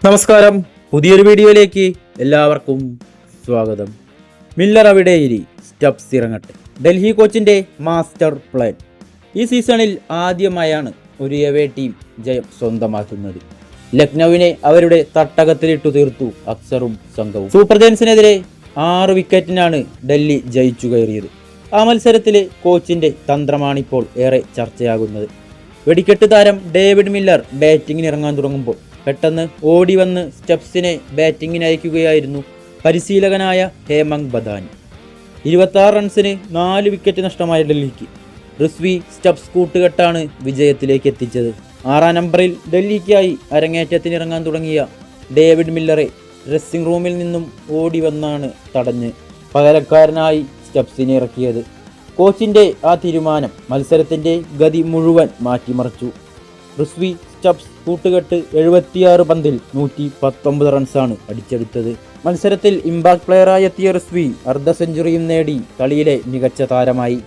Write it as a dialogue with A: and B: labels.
A: നമസ്കാരം, പുതിയൊരു വീഡിയോയിലേക്ക് എല്ലാവർക്കും സ്വാഗതം. മില്ലർ അവിടെ ഇരി, സ്റ്റബ്സ് ഇറങ്ങട്ടെ. ഡൽഹി കോച്ചിന്റെ മാസ്റ്റർ പ്ലാൻ. ഈ സീസണിൽ ആദ്യമായാണ് ഒരു എവേ ടീം ജയം സ്വന്തമാക്കുന്നത്. ലക്നൌവിനെ അവരുടെ തട്ടകത്തിലിട്ടു തീർത്തു അക്സറും സംഘവും. സൂപ്പർ ജയൻസിനെതിരെ 6 വിക്കറ്റിനാണ് ഡൽഹി ജയിച്ചു കയറിയത്. ആ മത്സരത്തിലെ കോച്ചിന്റെ തന്ത്രമാണിപ്പോൾ ഏറെ ചർച്ചയാകുന്നത്. വെടിക്കെട്ട് താരം ഡേവിഡ് മില്ലർ ബാറ്റിങ്ങിന് ഇറങ്ങാൻ തുടങ്ങുമ്പോൾ പെട്ടെന്ന് ഓടി വന്ന് സ്റ്റബ്സിനെ ബാറ്റിങ്ങിന് അയക്കുകയായിരുന്നു പരിശീലകനായ ഹേമങ് ബദാനി. 26 റൺസിന് 4 വിക്കറ്റ് നഷ്ടമായ ഡൽഹിക്ക് റിസ്വി സ്റ്റബ്സ് കൂട്ടുകെട്ടാണ് വിജയത്തിലേക്ക് എത്തിച്ചത്. 6-ാം നമ്പറിൽ ഡൽഹിക്കായി അരങ്ങേറ്റത്തിനിറങ്ങാൻ തുടങ്ങിയ ഡേവിഡ് മില്ലറെ ഡ്രസ്സിംഗ് റൂമിൽ നിന്നും ഓടി വന്നാണ് തടഞ്ഞ് പകരക്കാരനായി സ്റ്റബ്സിനെ ഇറക്കിയത്. കോച്ചിന്റെ ആ തീരുമാനം മത്സരത്തിന്റെ ഗതി മുഴുവൻ മാറ്റിമറിച്ചു. റിസ്വി സ്റ്റബ്സ് കൂട്ടുകെട്ട് 76 പന്തിൽ 119 റൺസാണ് അടിച്ചെടുത്തത്. മത്സരത്തിൽ ഇമ്പാക്ട് പ്ലെയറായി എത്തിയ റിസ്വി അർദ്ധ സെഞ്ചുറിയും നേടി കളിയിലെ മികച്ച താരമായി.